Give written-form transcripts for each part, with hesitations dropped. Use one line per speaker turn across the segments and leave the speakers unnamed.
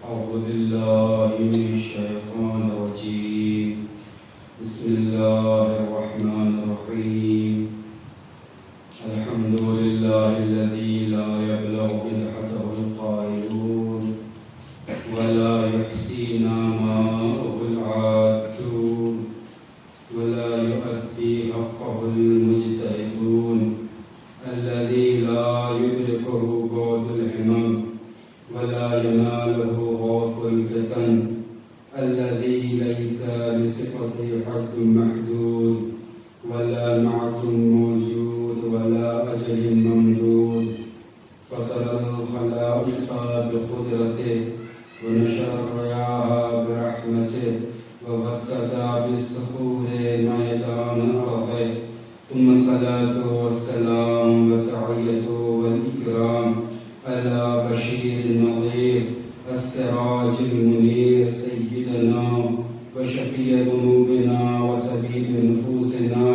أعوذ بالله من الشيطان الرجيم. بسم الله الرحمن الرحيم. الحمد لله الذي لا يبلغ مدحته القائلون ولا يحصي نعماءه العادون ولا يؤدي حقه المجتهدون الذي لا يدركه غوث الهمم ولا يناله غوث الفتن الذي ليس لصفته حد محدود ولا نعت موجود ولا أجل ممدود فطر الخلائق بقدرته ونشر الرياح برحمته وبتدى بالصخور ميدان أرضه ثم الصلاة والسلام والتحية والإكرام على بشير النظير السراج المنير سيدنا وشفيع ذنوبنا وطبيب نفوسنا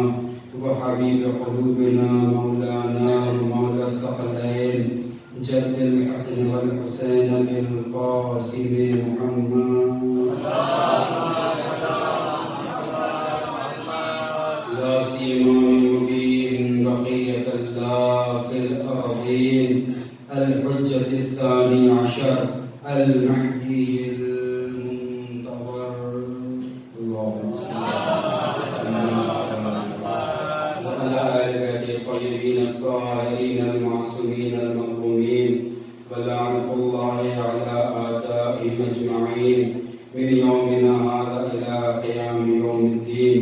وحبيب قلوبنا مولانا ومولى الثقلين جد الحسن والحسين بالقاسم محمد لا سيما من مبين بقية الله في الأرضين الحجة الثاني عشر المهدي المنتظر اللهم صل وعلى آل بيته الطيبين الطاهرين المعصومين المظلومين ولعنة الله على أعدائهم أجمعين من يومنا هذا إلى قيام يوم الدين.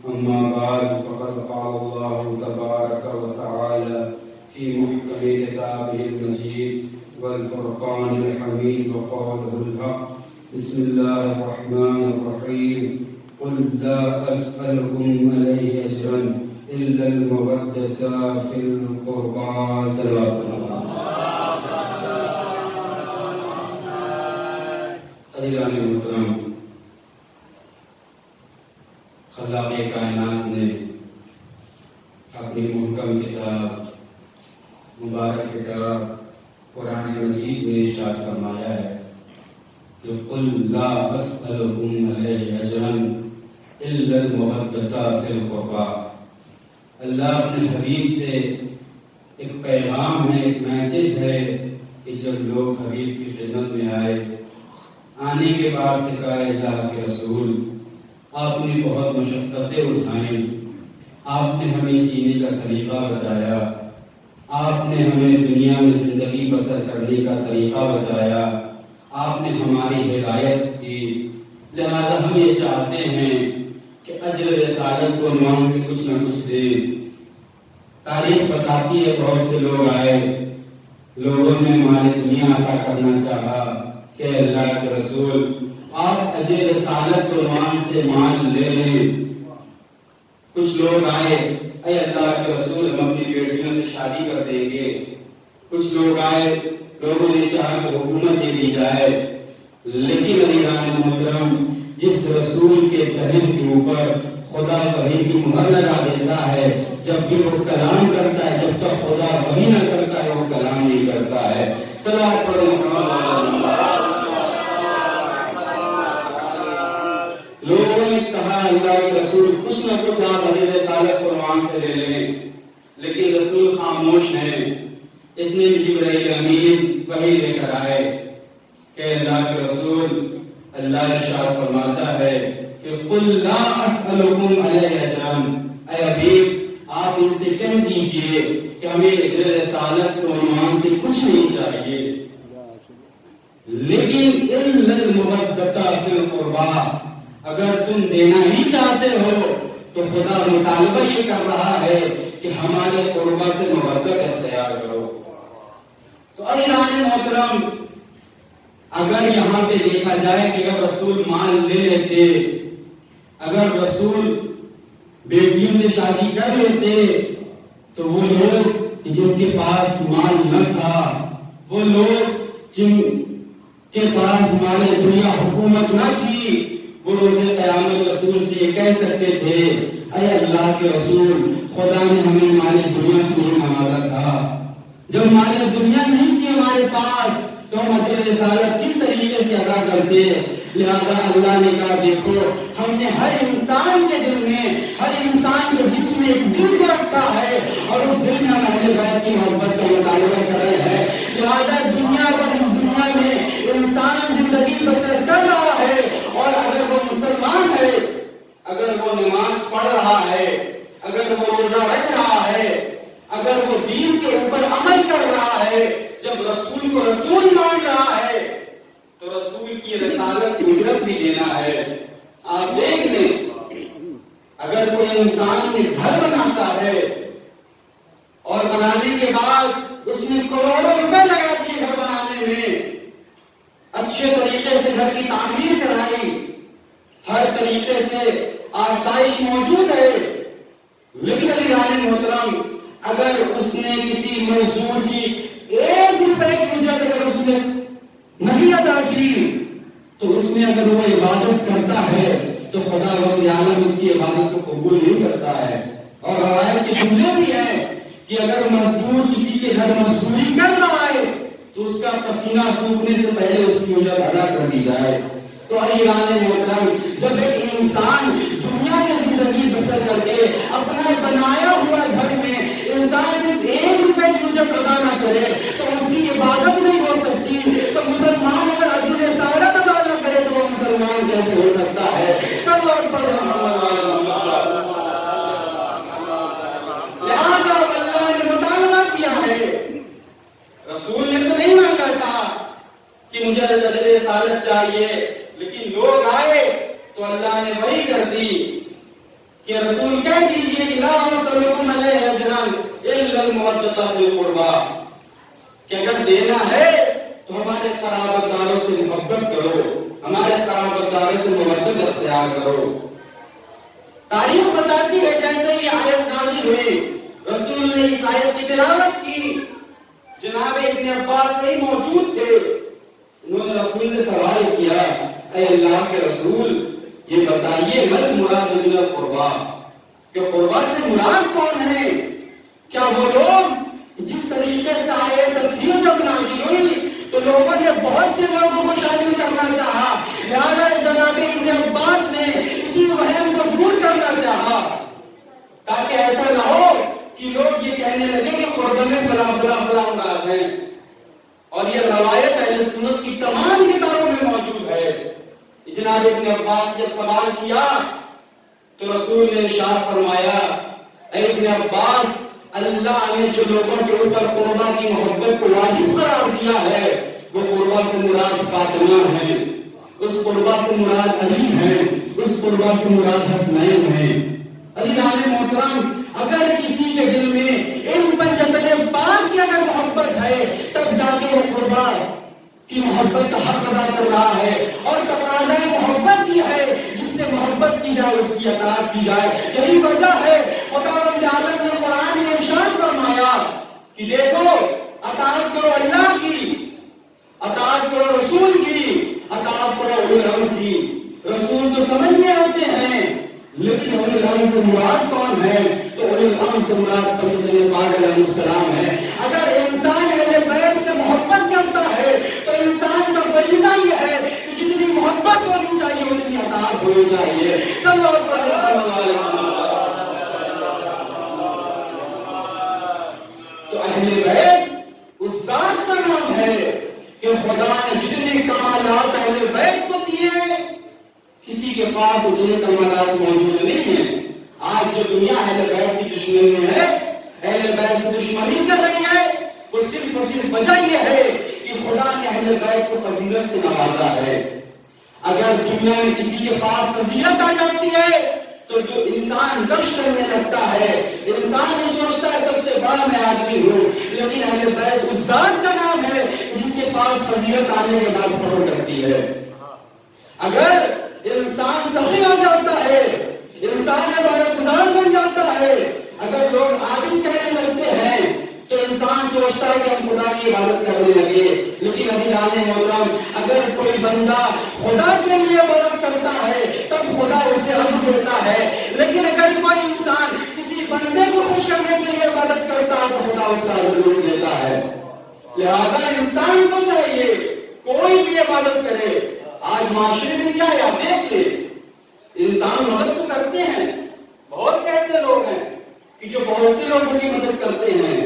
أما بعد فقد قال الله تبارك وتعالى في محكم كتابه المجيد والفرقان الحميد وقوله الحق. بسم الله الرحمن الرحيم. قل لا أسألكم عليه أجرا إلا المودة في القربى. صلوات الله. عزیزان محترم، خلاق کائنات نے اپنی محکم کتاب مبارک کتاب قرآن مجید میں ارشاد فرمایا ہے کہ قل لا اسألکم علیہ اجرا الا المودۃ فی القربى. اللہ اپنے حبیب سے ایک پیغام ہے، ایک میسج ہے کہ جب لوگ حبیب کی خدمت میں آئے، آنے کے بعد سے کہا اللہ کے رسول آپ نے بہت مشقتیں اٹھائیں، آپ نے ہمیں جینے کا سلیقہ بتایا، آپ نے ہمیں دنیا میں زندگی بسر کرنے کا طریقہ بتایا، آپ نے ہماری ہدایت کی، لہذا ہم یہ چاہتے ہیں کہ اجر رسالت کو عنوان سے کچھ نہ کچھ دے. تاریخ بتاتی ہے بہت سے لوگ آئے، لوگوں نے ہماری دنیا عطا کرنا چاہا کہ اللہ کے رسول آپ اجر رسالت کو عنوان سے مال لے لیں. کچھ لوگ آئے، اے اللہ کے رسول ہم اپنی بیٹیوں سے شادی کر دیں گے. کچھ لوگ آئے، لوگوں نے چاہا کہ حکومت دے دی جائے. لیکن عزیزان محترم، جس رسول کے کلم کے اوپر خدا وحی کی مہر لگا دیتا ہے، جب بھی وہ کلام کرتا ہے، جب تک خدا وحی نہ کرتا ہے وہ کلام نہیں کرتا ہے. صلوات پڑھو لوگوں نے کہا اللہ کے رسول کچھ نہ کچھ آپ اجر رسالت کو عنوان سے لے لیں، لیکن رسول خاموش ہیں. اتنے میں جبرائیل امین وحی لے کر آئے کہ اللہ کے رسول اللہ ارشاد فرماتا ہے کہ قل لا اسألکم علیہ اجرا. اے حبیب آپ ان سے کہہ دیجئے کہ ہمیں اجر رسالت کو عنوان سے کچھ نہیں چاہیے، لیکن الا المودۃ فی القربى. اگر تم دینا ہی چاہتے ہو تو خدا مطالبہ یہ کر رہا ہے کہ ہمارے قربہ سے مودت اختیار کرو. تو عزیزان محترم، اگر یہاں پہ دیکھا جائے کہ اگر رسول مال لے لیتے، اگر رسول بیٹیوں سے شادی کر لیتے، تو وہ لوگ جن کے پاس مال نہ تھا، وہ لوگ جن کے پاس ہمارے دنیا حکومت نہ تھی، وہ روز قیامت رسول سے یہ کہہ سکتے تھے اے اللہ کے رسول خدا نے ہمیں مال دنیا سے نہیں نوازا تھا. جب مال دنیا نہیں تھی ہمارے پاس تو ہم اجر رسالت کس طریقے
طریقے سے ادا کرتے ہیں۔ لہذا اللہ نے کہا دیکھو ہم نے ہر انسان کے دل میں، ہر انسان کے جسم میں ایک دل کو رکھا ہے اور اس دل میں ہم اہل بیت کی محبت کا مطالبہ کر رہے ہیں۔ لہذا دنیا پر، اس دنیا میں انسان زندگی بسر کر رہا ہے اور اگر وہ مسلمان ہے، اگر وہ نماز پڑھ رہا ہے، اگر وہ روزہ رکھ رہا ہے، اگر وہ دین کے اوپر عمل کر رہا ہے، جب رسول کو رسول مان رہا ہے تو رسول کی رسالت کو اجرت بھی دینا ہے۔ آپ دیکھ لیں، اگر کوئی انسان نے گھر بناتا ہے اور بنانے کے بعد اس نے کروڑوں روپے لگا دیے گھر بنانے میں، اچھے طریقے سے گھر کی تعمیر کرائی، ہر طریقے سے آسائش موجود ہے، لیکن عزیزان محترم اگر اس نے کسی مزدور کی 1 روپے کی اجرت اگر اس نے نہیں ادا کی تو اس میں اگر وہ عبادت کرتا ہے تو خدا رب العالمین اس کی عبادت کو قبول نہیں کرتا ہے۔ اور روایت کے جملے بھی ہیں کہ اگر مزدور کسی کے گھر مزدوری کر رہا ہے تو اس کا پسینہ سوکھنے سے پہلے اس کی اجرت ادا کر دی جائے۔ تو عزیزان محترم جب ایک انسان دنیا میں زندگی بسر کر کے اپنا بنایا ہوا گھر میں انسان صرف 1 روپے کی اجرت ادا نہ کرے تو اس کی عبادت نہیں ہو سکتی۔ تو مسلمان اگر اجر رسالت ادا نہ کرے تو وہ مسلمان کیسے ہو سکتا ہے؟ سب اور پڑھ لہذا اللہ نے مطالبہ کیا ہے، رسول نے تو نہیں مانگا تھا کہ مجھے اجر رسالت چاہیے، لیکن لوگ آئے تو اللہ نے وہی کر دی کہ رسول کہہ دیجئے کہ لا اسألکم علیہ اجرا الا المودۃ فی القربى، کہ اگر دینا ہے تو ہمارے قرابت داروں سے محبت کرو، ہمارے قرابت داروں سے مودت اختیار کرو۔ تاریخ بتاتی ہے جیسے یہ آیت نازل ہوئی رسول نے اس آیت کی تلاوت کی، جناب ابن عباس نہیں موجود تھے، انہوں نے رسول سے سوال کیا اے اللہ کے رسول یہ بتائیے مل مراد من القربا، کہ قربا سے مراد کون ہے؟ کیا وہ لوگ جس طریقے سے آئے تدبیر جب نازل ہوئی تو لوگوں نے بہت سے لوگوں کو شامل کرنا چاہا، لہذا جناب ابن عباس نے اسی وہم کو دور کرنا چاہا تاکہ ایسا نہ ہو کہ لوگ یہ کہنے لگے کہ قربا میں فلاں فلاں فلاں مراد ہے، اور یہ روایت اہل سنت کی تمام کتابوں میں موجود ہے۔ جناب ابن عباس جب سوال کیا تو رسول نے ارشاد فرمایا اے ابن عباس اللہ نے جو لوگوں کے اوپر قربا کی محبت کو واجب قرار دیا ہے وہ قربا سے مراد فاطمہ ہے، اس قربا سے مراد علی ہے، اس قربا سے مراد حسنین ہے۔ عزیزان محترم اگر کسی کے دل میں ان پنجتن پاک کی اگر محبت ہے تب جا کے وہ قربا کی محبت کا حق ادا کر رہا ہے، اور تقاضا محبت کی ہے جس سے محبت کی جائے اس کی اطاعت کی جائے۔ یہی وجہ ہے خدا رب العالمین نے قرآن میں ارشاد فرمایا کہ دیکھو اطاعت کرو اللہ کی، اطاعت کرو رسول کی، اطاعت کرو اولو الامر کی۔ رسول تو سمجھ میں آتے ہیں لیکن اولو الامر سے مراد کون ہے؟ تو اولو الامر سے مراد پیغمبر پاک علیہ السلام ہے۔ اگر انسان اہل بیت سے محبت کرتا ہے تو انسان کا فریضہ یہ ہے کہ جتنی محبت ہونی چاہیے اتنی اطاعت ہونی چاہیے۔ صلی اللہ علیہ وسلم۔ تو اہل بیت اس ذات کا نام ہے کہ خدا نے جتنے کمالات اہل بیت کو دیے کسی کے پاس اتنے کمالات موجود نہیں ہیں۔ آج جو دنیا اہل بیت کی دشمنی میں ہے، اہل بیت سے دشمنی کر رہی ہے، وہ صرف اور صرف وجہ یہ ہے کہ خدا نے اہل بیت کو فضیلت سے نوازا ہے۔ اگر دنیا میں کسی کے پاس فضیلت آ جاتی ہے تو جو انسان رشک کرنے لگتا ہے، انسان یہ سوچتا ہے سب سے بڑا میں آدمی ہوں، لیکن اہل بیت اس ذات کا نام ہے جس کے پاس فضیلت آنے کے بعد فخر کرتی ہے۔ اگر انسان سخی ہو جاتا ہے، انسان عبادت گزار بن جاتا ہے، اگر لوگ عابد کہنے لگتے ہیں تو انسان سوچتا ہے کہ ہم خدا کی عبادت کرنے لگے۔ لیکن عزیزان محترم اگر کوئی بندہ خدا کے لیے عبادت کرتا ہے تب خدا اسے اجر دیتا ہے، لیکن اگر کوئی انسان کسی بندے کو خوش کرنے کے لیے عبادت کرتا ہے تو خدا اس کا اجر دیتا ہے۔ لہذا انسان کو چاہیے کوئی بھی عبادت کرے. آج معاشرے میں کیا ہے آپ دیکھ لیں, انسان مدد تو کرتے ہیں, بہت سے ایسے لوگ ہیں کہ جو بہت سے لوگوں کی مدد کرتے ہیں.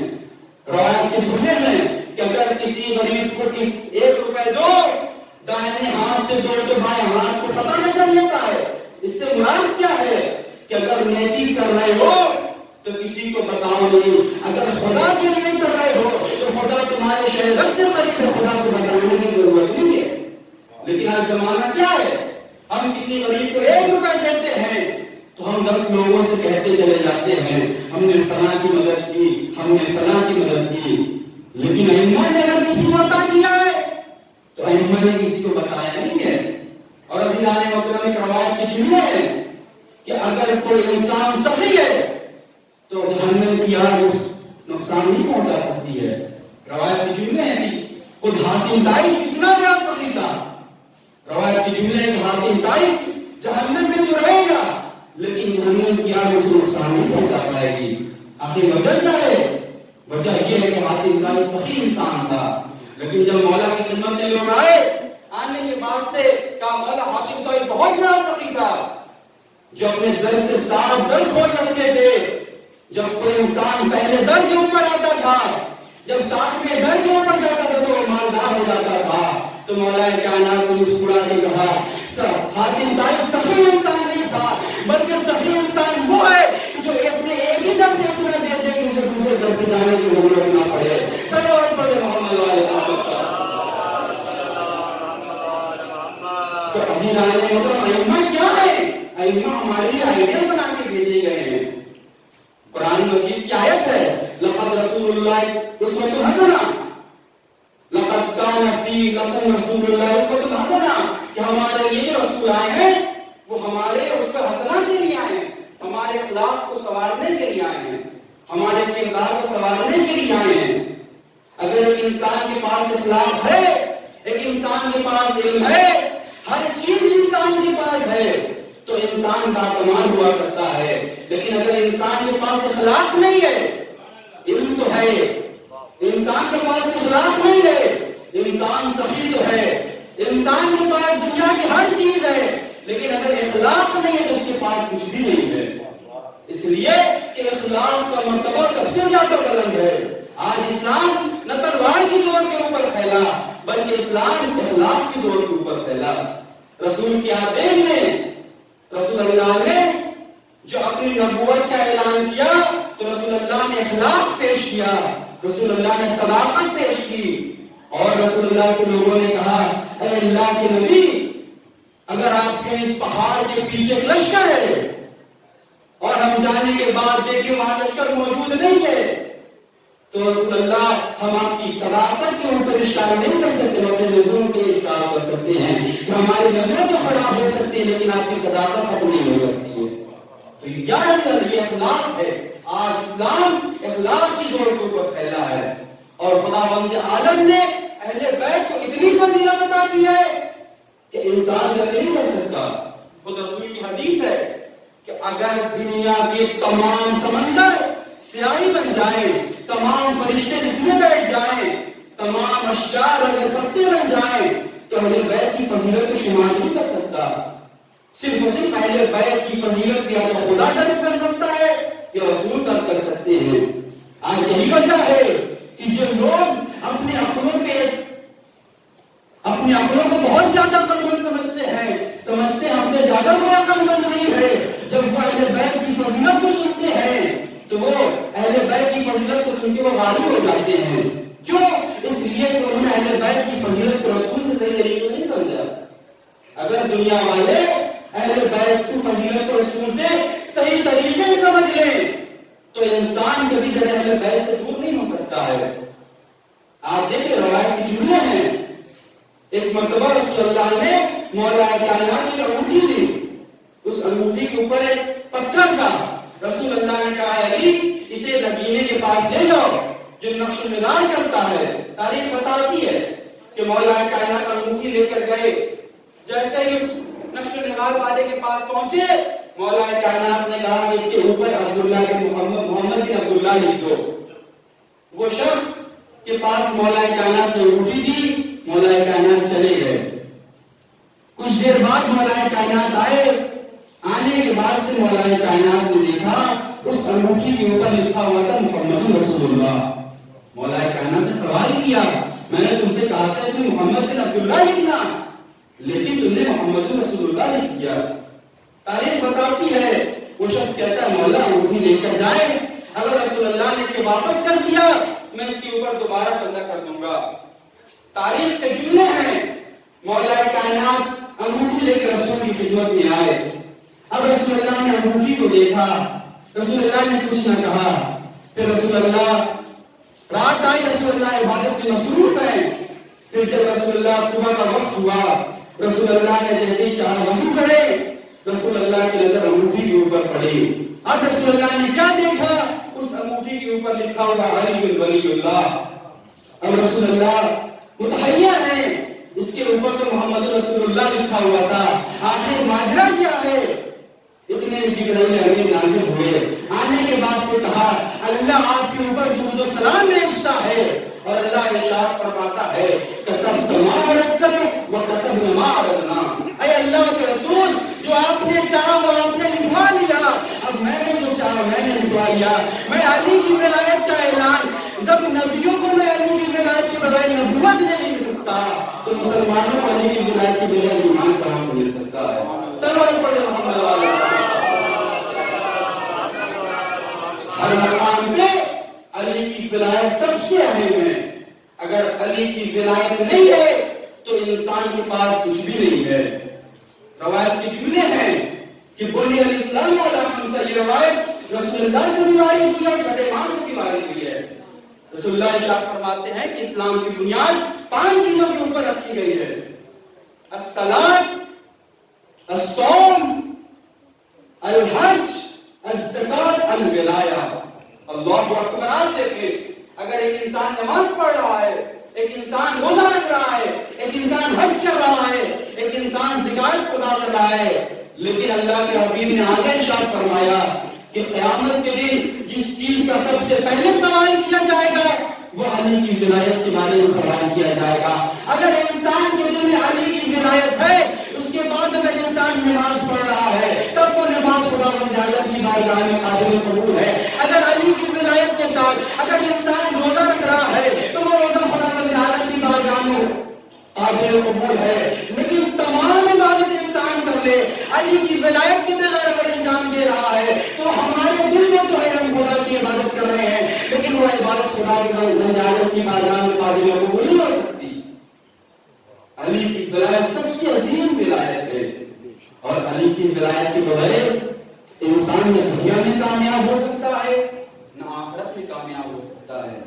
روایت کے جملے ہیں کہ اگر کسی غریب کو 1 روپے دو, دائیں ہاتھ سے دو تو بائیں ہاتھ کو پتہ نہ چلنے کا ہے. اس سے مراد کیا ہے کہ اگر نیکی کر رہے ہو تو کسی کو بتاؤ نہیں, اگر خدا کے لیے کر رہے ہو تو خدا تمہارے شہر سے قریب ہے, خدا کو بتانے کی ضرورت نہیں ہے. لیکن آج زمانہ کیا ہے, ہم کسی غریب کو 1 روپے دیتے ہیں تو ہم 10 لوگوں سے کہتے چلے جاتے ہیں ہم نے فلاں کی مدد کی, ہم نے فلاں کی مدد کی. لیکن ائمہ نے اگر کسی کو عطا کیا ہے تو ائمہ نے کسی کو بتایا نہیں ہے. اور عزیزان محترم ایک روایت کی جملے ہے کہ اگر کوئی انسان سخی ہے تو جہنم کی آگ اس نقصان نہیں پہنچا سکتی ہے. روایت کی جملے ہیں کہ خود حاتم طائی کتنا بڑا سخی تھا. روایت کی جملے کہ حاتم طائی جہنم میں تو رہے گا لیکن جہنم کی آگ اسے نقصان نہیں پہنچا پائے گی. آخر وجہ کیا ہے؟ وجہ یہ ہے کہ حاتم طائی سخی انسان تھا. لیکن جب مولا کی خدمت میں لوگ آنے کے بعد سے کہا مولا حاتم طائی بہت بڑا سخی تھا, جو اپنے در سے 7 در کھول رکھتے تھے. جب کوئی انسان پہلے در کے اوپر آتا تھا, جب 7ویں در کے اوپر جاتا تھا تو وہ مالدار ہو جاتا تھا. تو مولا کائنات کو مسکرا کے کہا حاتم طائی سخی انسان نہیں تھا بلکہ سخی انسان وہ ہے جو اپنے ایک ہی در سے اتنا دے دے کہ مجھے دوسرے در پہ جانے کی ضرورت نہ پڑے. چلو اور پڑھے محمد والے تو عزیزان محترم ائمہ کیا ہے؟ ائمہ ہمارے لیے آئیڈیل بنا کے بھیجے گئے ہیں. قرآن مجید کی آیت ہے لقد رسول اللہ اسوۃ حسنہ, لقد کان فی لکم رسول اللہ اسوۃ حسنہ, کہ ہمارے لیے رسول آئے ہیں وہ ہمارے اس پر حسنہ کے لیے آئے ہیں, ہمارے اخلاق کو سنوارنے کے لیے آئے ہیں, ہمارے کردار کو سنوارنے کے لیے آئے ہیں. اگر ایک انسان کے پاس اخلاق ہے, ایک انسان کے پاس علم ہے, ہر چیز انسان کے پاس ہے تو انسان باکمال ہوا کرتا ہے. لیکن اگر انسان کے پاس اخلاق نہیں ہے, علم تو ہے, انسان کے پاس اخلاق نہیں ہے, انسان سخی تو ہے, انسان کے پاس دنیا کی ہر چیز ہے, لیکن اگر اخلاق نہیں ہے تو اس کے پاس کچھ بھی نہیں ہے. اس لیے کہ اخلاق کا مرتبہ سب سے زیادہ بلند ہے. آج اسلام نہ تلوار کی زور کے اوپر پھیلا بلکہ اسلام اخلاق کی زور کے اوپر پھیلا. رسول کی آدم نے, رسول اللہ نے جو اپنی نبوت کا اعلان کیا تو رسول اللہ نے اخلاق پیش کیا, رسول اللہ نے صداقت پیش کی. اور رسول اللہ سے لوگوں نے کہا اے اللہ کے نبی, اگر آپ کے اس پہاڑ کے پیچھے ایک لشکر ہے اور ہم جانے کے بعد دیکھیں وہاں لشکر موجود نہیں ہے تو رسول اللہ ہم آپ کی صداقت کے اوپر اشارہ نہیں کر سکتے, اپنے نظروں کے اشارہ کر سکتے ہیں کہ ہماری نظریں تو خراب ہو سکتی ہیں لیکن آپ کی صداقت ختم نہیں ہو سکتی ہے. تو یہ اخلاق ہے. آج اسلام اخلاق کی زور کے اوپر پھیلا ہے اور خداوند عالم نے اہل بیت کو اتنی فضیلت عطا کی ہے کہ انسان جب نہیں کر سکتا. خود رسول کی حدیث ہے کہ اگر دنیا کے تمام سمندر سیاہی بن جائیں, تمام فرشتے لکھنے بیٹھ جائیں, تمام اشجار اگر پتے بن جائیں تو اہل بیت کی فضیلت کو شمار نہیں کر سکتا. صرف اور صرف اہل بیت کی فضیلت یا تو خدا درک کر سکتا ہے یا رسول درک کر سکتے ہیں. آج یہی وجہ ہے کہ جو لوگ اپنے عقلوں کو بہت زیادہ عقلمند سمجھتے ہیں, سمجھتے ہیں ہم سے زیادہ کوئی عقلمند نہیں ہے, جب وہ اہل بیت کی فضیلت کو سنتے ہیں تو وہ اہل بیت کی فضیلت کو سن کے وہ غالب ہو جاتے ہیں. کیوں؟ اس لیے کہ انہوں نے اہل بیت کی فضیلت کو رسول سے صحیح طریقے نہیں سمجھا. اگر دنیا والے اہل بیت کی فضیلت کو رسول سے صحیح طریقے سے سمجھ لیں تو انسان کبھی کبھی اہل بیت سے دور نہیں ہو سکتا ہے. آپ دیکھیں روایت کی جملے ہیں, ایک مرتبہ رسول اللہ نے مولا کائنات کی انگوٹھی دی, اس انگوٹھی کے اوپر ایک پتھر تھا. رسول اللہ نے کہا علی اسے نگینے کے پاس لے جاؤ جو نقش و نگار کرتا ہے. تاریخ بتاتی ہے کہ مولا کائنات انگوٹھی لے کر گئے, جیسے ہی اس نقش و نگار والے کے پاس پہنچے مولا کائنات نے کہا کہ اس کے اوپر عبداللہ کے محمد بن عبداللہ لکھ دو. وہ شخص کے پاس مولا کائنات نے انگوٹھی دی مولا کائنات چلے گئے. کچھ دیر بعد مولا کائنات آئے. آنے کے بعد سے مولا کائنات نے دیکھا اس انگوٹھی کے اوپر لکھا ہوا تھا محمد رسول اللہ. مولا کائنات نے سوال کیا, میں نے تم سے کہا تھا اس میں محمد بن عبداللہ لکھنا, لیکن تم نے محمد رسول اللہ لکھ دیا. تاریخ بتاتی ہے وہ شخص کہتا ہے مولا انگوٹھی لے کر جائے, اگر رسول اللہ نے کے واپس کر دیا میں اس کے اوپر دوبارہ بندہ کر دوں گا. تاریخ کے جملے ہیں. مولا کائنات انگوٹھی لے کر رسول کی خدمت میں آئے. اب رسول اللہ نے انگوٹھی کو دیکھا, رسول اللہ نے کچھ نہ کہا. پھر رسول اللہ رات آئی, رسول اللہ عبادت میں مصروف ہیں. پھر جب رسول اللہ صبح کا وقت ہوا, رسول اللہ نے جیسے ہی چاہا وضو کرے, رسول اللہ کی نظر انگوٹھی کے اوپر پڑی. اب رسول اللہ نے کیا دیکھا, اس انگوٹھی کے اوپر لکھا ہوا علی بن ولی اللہ. اب رسول اللہ متحیر ہیں, اس کے اوپر تو محمد رسول اللہ لکھا ہوا تھا. آخر ماجرا کیا ہے؟ اتنے جبرائیل امین نازل ہوئے. آنے کے بعد سے کہا اللہ آپ کے اوپر درود و سلام بھیجتا ہے, اور اللہ ارشاد فرماتا ہے کتبت ما اردت وکتبنا ما اردنا. اے اللہ کے رسول, جو آپ نے چاہا وہ آپ نے لکھوا لیا, اب میں نے جو چاہا میں نے لکھوا لیا. میں علی کی ولایت کا اعلان, جب نبیوں کو میں علی کی ولایت کے بغیر نبوت نہیں مل سکتا تو مسلمانوں کو علی کی ولایت کے بغیر ایمان کہاں سے مل سکتا ہے؟ سلام پڑھے محمد والے. ہر مقام پہ علی کی ولایت سب سے اہم ہے. اگر علی کی ولایت نہیں ہے تو انسان کے پاس کچھ بھی نہیں ہے. روایت کے جملے ہیں کہ بولی علیہ السلام والا ہم سے یہ روایت رسول اللہ سے روایت ہوئی ہے اور چھٹے ماں سے روایت ہوئی ہے. رسول اللہ ارشاد فرماتے ہیں کہ اسلام کی بنیاد 5 چیزوں کے اوپر رکھی گئی ہے. الصلاۃ, الصوم, الحج, الزکات, الولایہ. اللہ اکبر. آپ دیکھیں, اگر ایک انسان نماز پڑھ رہا ہے, ایک انسان روزہ رکھ رہا ہے, ایک انسان حج کر رہا ہے, ایک انسان زکات ادا کر رہا ہے, لیکن اللہ کے حبیب نے آگے ارشاد فرمایا کہ قیامت کے دن جس چیز کا سب سے پہلے سوال کیا جائے گا وہ علی کی ولایت کے بارے میں سوال کیا جائے گا. اگر انسان کے دل میں علی کی ولایت ہے, اس کے بعد اگر انسان نماز پڑھ رہا ہے تب وہ نماز خدا بند کی بارگاہ میں قابل قبول ہے. اگر علی کی ولایت کے ساتھ اگر انسان روزہ رکھ رہا ہے تو وہ روزہ خدا بند کی بارگاہ میں قابل قبول ہے. لیکن تمام عبادت انسان کر لے, علی کی ولایت کے بغیر اگر انجام دے رہا ہے تو ہمارے دل میں تو ہے ہم خدا کی عبادت کر رہے ہیں, لیکن وہ عبادت خدا کی بارگاہ میں قابل قبول نہیں ہو سکتی. علی کی ولایت سب سے عظیم ولایت ہے, اور علی کی ولایت کے بغیر انسان نہ دنیا میں کامیاب ہو سکتا ہے نہ آخرت میں کامیاب ہو سکتا ہے.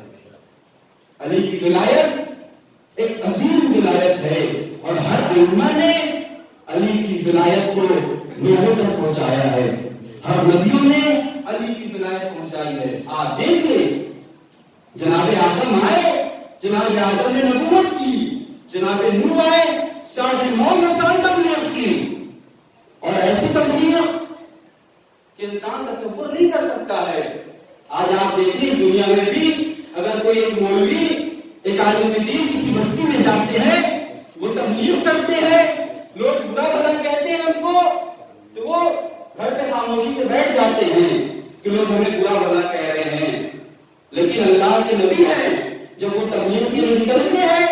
علی کی ولایت ایک عظیم ولایت ہے, اور ہر ائمہ نے علی کی ولایت کو لوگوں تک پہنچایا ہے. ہر نبیوں نے علی کی ولایت پہنچائی ہے. آپ دیکھ لیں, جناب آدم آئے, جناب آدم نے نبوت کی, جناب نوح آئے 9 سال تبلیغ کی, اور ایسی تبلیغ کہ انسان تصور نہیں کر سکتا ہے. آج آپ دیکھیں دنیا میں بھی اگر کوئی ایک مولوی, ایک عالم دین کسی بستی میں جاتے ہیں, وہ تبلیغ کرتے ہیں, لوگ برا بھلا کہتے ہیں ان کو, تو وہ گھر پہ خاموشی سے بیٹھ جاتے ہیں کہ لوگ ہمیں برا بھلا کہہ رہے ہیں. لیکن اللہ کے نبی ہیں, جب وہ تبلیغ کے لیے نکلتے ہیں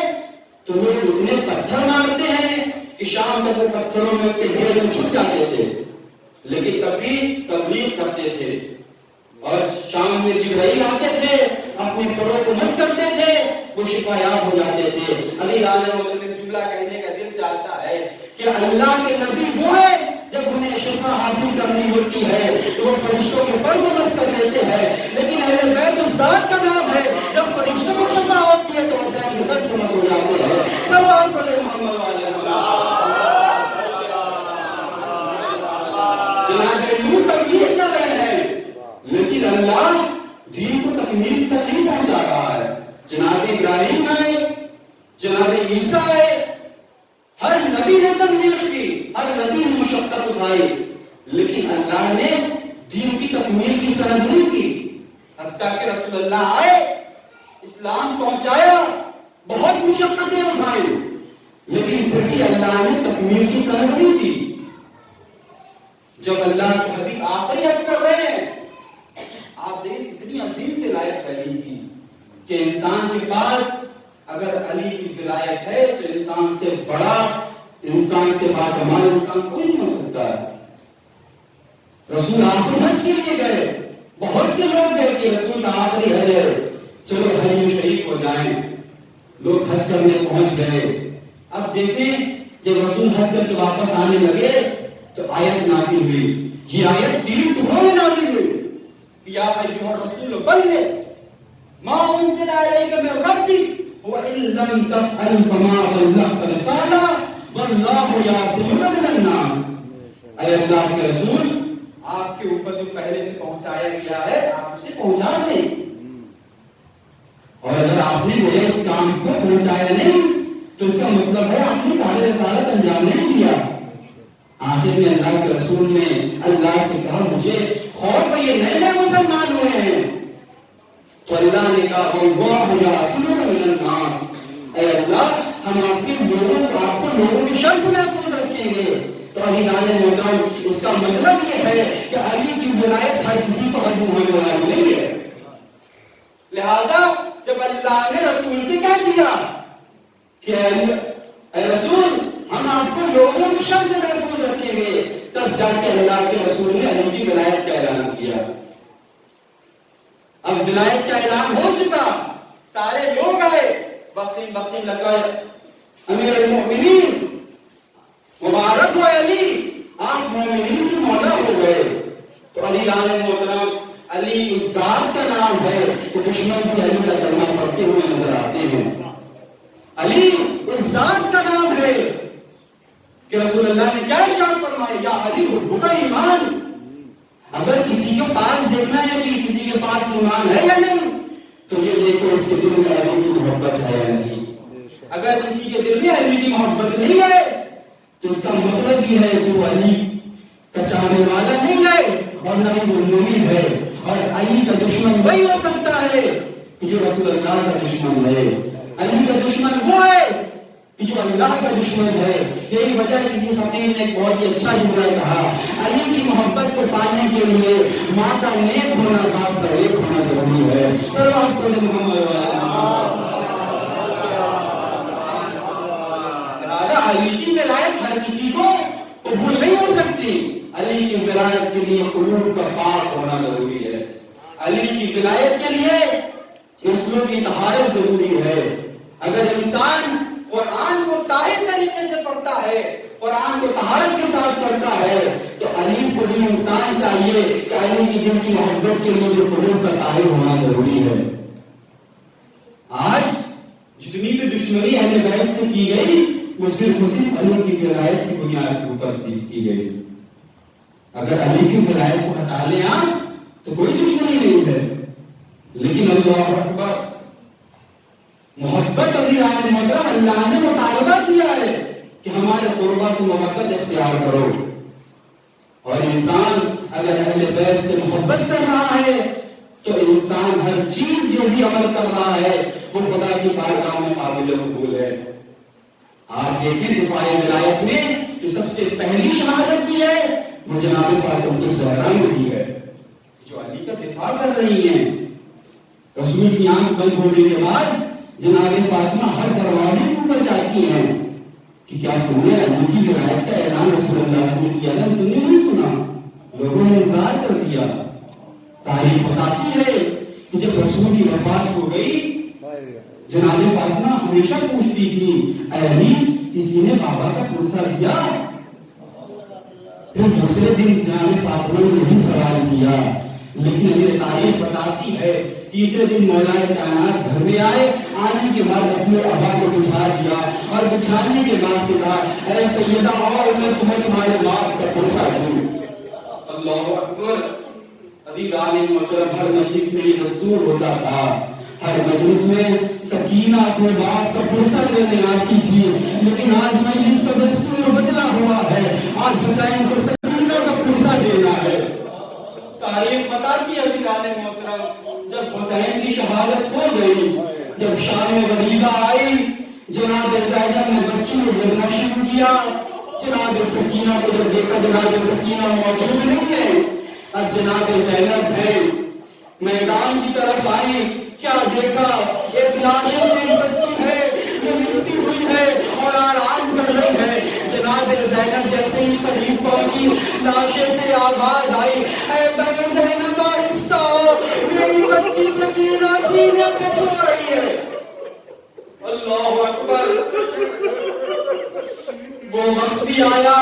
تو لوگ اتنے پتھر مارتے ہیں کہ شام تک وہ پتھروں میں کے ڈھیر میں چھپ جاتے تھے, لیکن تب بھی تبلیغ کرتے تھے. اور شام میں جبرائیل آتے تھے, اپنے پروں کو مس کرتے تھے, وہ شفا یاب ہو جاتے تھے. علی عالم میں جملہ کہنے کا دل چاہتا ہے کہ اللہ کے نبی وہ ہے جب انہیں شفا حاصل کرنی ہوتی ہے تو وہ فرشتوں کے پر کو مس کر دیتے ہیں, لیکن اہل بیت الذات کا نام ہے, جب فرشتوں کو شفا ہوتی ہے تو حسین کے درد سے مس ہو جاتے ہیں. سلام پڑھے محمد والے. جناب نور تبلیغ کر رہے ہیں, لیکن اللہ دین کو تکمیل تک نہیں پہنچا رہا ہے. جناب ابراہیم آئے, جناب عیسیٰ آئے, ہر نبی نے تبلیغ کی, ہر نبی نے مشقت اٹھائی, لیکن اللہ نے دین کی تکمیل کی سند نہیں کی. حتیٰ کہ رسول اللہ آئے, اسلام پہنچایا, بہت مشقتیں اٹھائی، لیکن پھر بھی اللہ نے تکمیل کی سند نہیں دی۔ جب اللہ کے حبیب آخری حج کر رہے ہیں، آپ دیکھیں کتنی عظیم ولایت علی کی کہ انسان کے پاس اگر علی کی ولایت ہے تو انسان سے بڑا، انسان سے باکمال انسان کوئی نہیں ہو سکتا ہے۔ رسول آخری حج کے لیے گئے، بہت سے لوگ گئے کہ رسول کا آخری حج ہے، چلو حج میں شریک ہو جائیں۔ لوگ حج کرنے پہنچ گئے۔ اب دیکھیں جب رسول حج کر کے واپس آنے لگے تو آیت نازل ہوئی۔ یہ آیت 3 ٹکڑوں میں نازل ہوئی کہ یا ایھا الرسول بلغ ما انزل الیک من ربک وان لم تفعل فما بلغت رسالہ واللہ یعصمک من الناس۔ اے اللہ کے رسول، آپ کے اوپر جو پہلے سے پہنچایا گیا ہے آپ اسے پہنچا دیں، اور اگر آپ نے مجھے اس کام کو پہنچایا نہیں تو اس کا مطلب ہے آپ نے کار رسالت انجام نہیں دیا۔ آخر میں اللہ کے رسول نے اللہ سے کہا مجھے خوف ہے یہ نئے نئے مسلمان ہوئے ہیں، تو اللہ نے کہا واللہ یعصمک من الناس، اے اللہ ہم آپ کے لوگوں کو، آپ کو لوگوں کی شر سے محفوظ رکھیں گے۔ تو علی جان محترم، اس کا مطلب یہ ہے کہ علی کی ولایت ہر کسی کو حاصل ہونے والی نہیں ہے۔ لہذا جب اللہ نے رسول سے کہہ دیا کہ اے رسول ہم آپ کو لوگوں کی شر سے محفوظ رکھیں گے، تب جا کے اللہ کے رسول نے علی کی ولایت کا اعلان کیا۔ اب ولایت کا اعلان ہو چکا، سارے لوگ آئے، بقیم بقیم لگا امیر المؤمنین، مبارک ہو علی، آپ مومنین کے مولا ہو گئے۔ تو علی جان محترم، علی اس ذات کا نام ہے کہ دشمن بھی علی کا کلمہ پڑھتے ہوئے نظر آتے ہیں۔ علی اس ذات کا نام ہے کہ رسول اللہ نے کیا ارشاد فرمایا، یا علی حبک ایمان۔ اگر کسی کے پاس دیکھنا ہے کہ کسی کے پاس ایمان ہے یا نہیں تو یہ دیکھو اس کے دل میں علی کی محبت ہے یا نہیں۔ اگر کسی کے دل میں علی کی محبت نہیں ہے تو اس کا مطلب یہ ہے کہ وہ علی کا چاہنے والا نہیں ہے اور نہ ہی وہ مومن ہے۔ اور علی کا دشمن وہی ہو سکتا ہے کہ جو رسول اللہ کا دشمن ہے۔ علی کا دشمن وہ ہے کہ جو اللہ کا دشمن ہے۔ یہی وجہ ہے کسی خطیب نے ایک بہت ہی اچھا جملہ کہا، علی کی محبت کو پانے کے لیے ماں کا نیک ہونا، باپ کا ایک ہونا ضروری ہے۔ صلوات پڑھیں محمد علی کی ولایت ہر کسی کو قبول نہیں ہو سکتی۔ علی کی ولایت کے لیے قلوب کا پاک ہونا ضروری ہے۔ علی کی ولایت کے لیے نسلوں کی طہارت ضروری ہے۔ اگر انسان قرآن کو طاہر طریقے سے پڑھتا ہے، قرآن کو طہارت کے ساتھ پڑھتا ہے، تو علی کو بھی انسان چاہیے کہ علی کی دل کی محبت کے لیے جو قلوب کا طاہر ہونا ضروری ہے۔ آج جتنی بھی دشمنی اہل بیت سے کی گئی وہ صرف علی کی ولایت کی بنیاد کے اوپر کی گئی۔ اگر علی کی ولایت کو ہٹا لیں آپ تو کوئی دشمنی نہیں ہے، لیکن اللہ اکبر، محبت علی علیہ محترم، اللہ نے مطالبہ کیا ہے کہ ہمارے قربا سے محبت اختیار کرو۔ اور انسان اگر اہل بیت سے محبت کر رہا ہے تو انسان ہر چیز جو بھی عمل کر رہا ہے وہ خدا کی بارگاہ میں قابل قبول ہے۔ آپ دیکھیں دفاع ولایت میں جو سب سے پہلی شہادت دی ہے وہ جناب فاطمہ الزہرا نے دی ہے، جو علی کا دفاع کر رہی ہیں۔ رسول کی آنکھ بند ہونے کے بعد جناب فاطمہ ہر دروازے کے اوپر جاتی ہیں کہ کیا تم نے علی کی ولایت کا اعلان رسول اللہ نے کیا تھا؟ تم نے نہیں سنا، لوگوں نے انکار کر دیا۔ تاریخ بتاتی ہے کہ جب رسول کی وفات ہو گئی جناب فاطمہ ہمیشہ پوچھتی تھی، اے علی کسی نے بابا کا کرسا دیا؟ پھر دوسرے دن جناب فاطمہ نے یہی سوال کیا، لیکن یہ تاریخ بتاتی ہے تیسرے دن مولا کائنات گھر میں آئے، آنے کے بعد اپنے ابا کو بچھا دیا اور بچھانے کے بعد کہا، اے سیدہ اور میں تمہیں تمہارے باپ کا کرسا دوں۔ اللہ اکبر۔ عزیزان محترم، ہر مجلس میں یہ دستور ہوتا تھا، ہر مجلس میں سکینہ اپنے باپ کا کرسا لینے آتی تھی، لیکن آج مجلس کا دستور بدلا ہوا ہے، آج حسین کو سکینہ کا کرسا دینا ہے۔ تاریخ بتاتی ہے عزیزان محترم، جب حسین کی شہادت ہو گئی جب شام غریبہ آئی جناب زینب نے بچی کو ڈرنا شروع کیا. جناب سکینہ کو جب دیکھا جناب سکینہ موجود نہیں ہے. اب جناب زینب ہے میدان کی طرف آئی. کیا دیکھا؟ ایک لاشوں سے بچی ہے جو مٹی ہوئی ہے اور آرام کر رہی ہے. جناب زینب جیسے ہی قریب پہنچی لاشے سے آواز آئی, اے بہن زینب آہستہ ہو, میری بچی سکینہ سینے پہ سو رہی ہے. اللہ اکبر. وہ وقت بھی آیا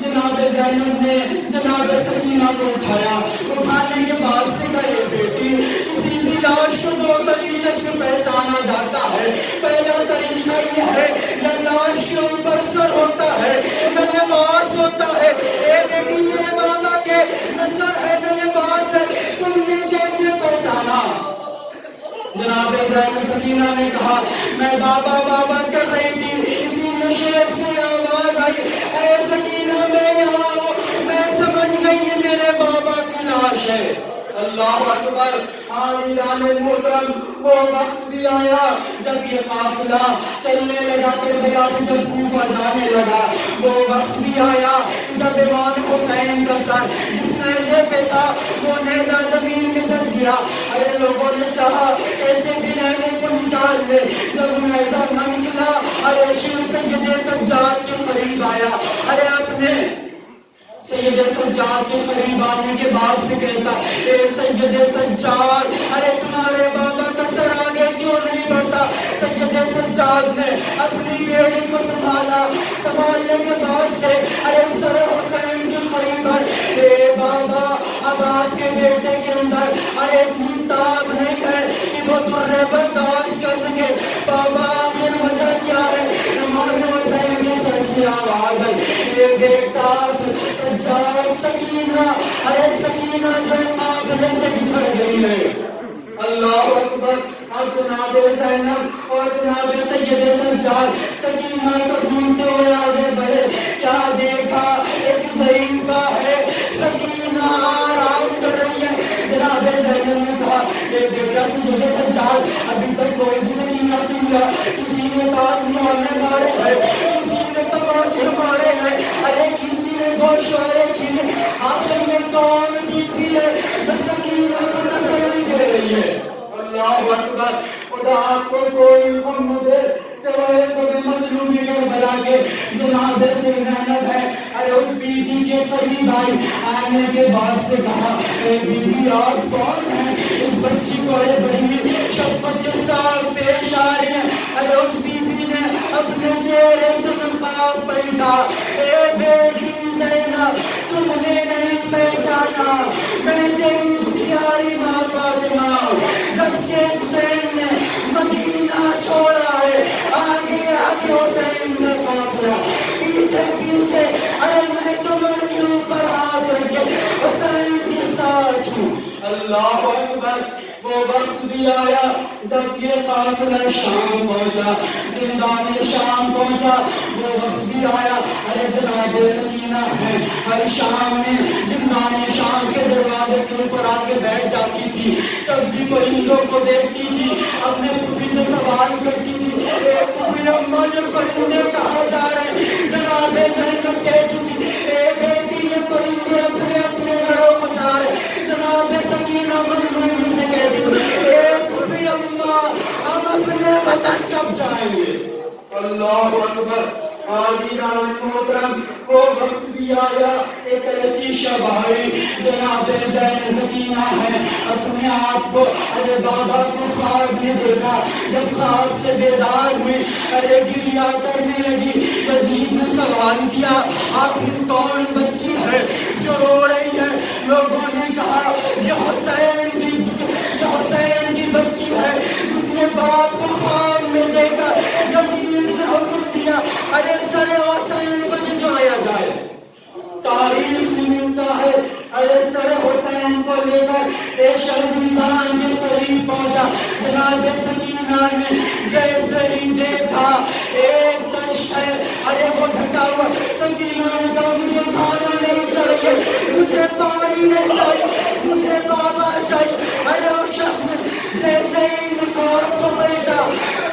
جناب زینب نے جناب سکینہ کو اٹھایا. اٹھانے کے بعد سے کہے بیٹی کسی بھی لاش کو دو طریقے سے پہچانا جاتا ہے. پہلا طریقہ یہ ہے کہ لاش کے اوپر سر ہوتا ہے نہ لباس ہوتا ہے. اے بیٹی میرے بابا کے نہ سر ہے نہ لباس ہے, تم نے کیسے پہچانا؟ جناب زینب سکینہ نے کہا میں بابا بابا کر رہی تھی, اسی نشیب سے آواز آئی اے سکینہ میں یہاں ہوں, میں سمجھ گئی یہ میرے بابا کی لاش ہے. اللہ اکبر. عالیان محترم وہ وقت بھی آیا جب یہ قافلہ چلنے لگا کربلا سے جب کوفہ جانے لگا. وہ وقت بھی آیا جب امام حسین کا سر جس نیزے پہ تھا وہ نیزہ زمین میں دھس گیا. ارے لوگوں نے چاہا ایسے بھی نیزے کو نکال لے, جب نیزہ نہ نکلا ارے شیو سید سجاد کے قریب آیا. ارے اپنے سید سجاد کے قریب آنے کے بعد سے کہتا اے سید سجاد ارے تمہارے بابا کا سر آگے کیوں نہیں بڑھتا؟ سید سجاد نے اپنی بیڑی کو سنبھالا. سنبھالنے کے بعد سے ارے سر حسین کے قریب آئے. اے بابا اب آپ کے بیٹے کے اندر ارے اتنی تاب نہیں ہے کہ وہ درے برداشت کر سکے. بابا آخر وجہ کیا ہے؟ امام حسین کے سر سے آواز آئی اے بیٹا سجاد سکینہ ارے سکینہ جو قافلے سے بچھڑ گئی ہے. اللہ اکبر. اب جناب زینب اور جناب سید سجاد سکینہ کو ڈھونڈتے ہوئے آگے بڑھے. کیا دیکھا؟ ایک ضعیفہ ہے, سکینہ آرام کر رہی ہے. جناب زینب نے کہا اے بیٹا سید سجاد ابھی تک کوئی بھی سکینہ سے ملا, کسی نے تازیانے مارے ہیں, کسی نے تماچے مارے ہیں, ارے کسی نے گوشوارے چھینے. آخر میں کون بیٹی ہے جو سکینہ کو نظر نہیں دے رہی ہے؟ اللہ اکبر. خدا آپ کو کوئی غم نہ دے سوائے کبھی مظلومی کربلا کے. جناب زینب ہے ارے اس بیٹی کے قریب آئی. آنے کے بعد سے کہا اے بیوی آپ کون ہیں؟ اس بچی کو ارے بڑی شفقت کے ساتھ پیش آ رہی ہیں. ارے اس بیوی نے اپنے چہرے سے نقاب پہنا. اے بیٹی زینب تم نے نہیں پہچانا, میں تیری دکھیاری ماں فاطمہ ہوں. جب سے حسین نے مدینہ چھوڑا ہے آگے آگے حسین کا قافلہ, پیچھے پیچھے ارے میں تمہارے اوپر ہاتھ رکھ کے حسین کے ساتھ ہوں. اللہ اکبر. وہ وقت بھی آیا جب یہ قافلہ شام پہنچا, زندان شام پہنچا. وہ وقت بھی آیا ارے جناب سکینہ ہے ہر شام میں زندان شام کے دروازے کے اوپر آ کے بیٹھ جاتی تھی. جب بھی پرندوں کو دیکھتی تھی اپنے پھوپھی سے سوال کرتی تھی اے پھوپھی اماں یہ پرندے کہاں جا رہے ہیں؟ جناب زینب کہتی تھی اے بیٹی یہ پرندے اپنے اپنے گھروں کو جا رہے ہیں. جناب سکینہ مظلومی سے کہتی تھی اے پھوپھی اماں ہم اپنے وطن کب جائیں گے؟ اللہ اکبر. عالیان محترم وہ وقت بھی آیا ایک ایسی شب آئی جناب زینب سکینہ ہے اپنے آپ کو ارے بابا کو خواب میں دیکھا. جب خواب سے بیدار ہوئی ارے گریہ کرنے لگی. یزید نے سوال کیا آخر کون بچی ہے جو رو رہی ہے؟ لوگوں نے کہا یہ حسین کی بچی ہے. اس نے باپ کو خواب میں دیکھا. یزید نے حکم دیا ارے سر حسین کو بچھایا جائے. تاریخ میں ملتا ہے ارے سر حسین کو لے کر ایک شخص زندان کے قریب پہنچا. جناب سکینہ نے جیسے ہی دیکھا ایک دشت ہے ارے وہ ڈھکا ہوا. سکینہ نے کہا مجھے کھانا نہیں چاہیے, مجھے پانی نہیں چاہیے, مجھے بابا چاہیے. ارے اس شخص نے جیسے ہی نقاب کو بیٹھا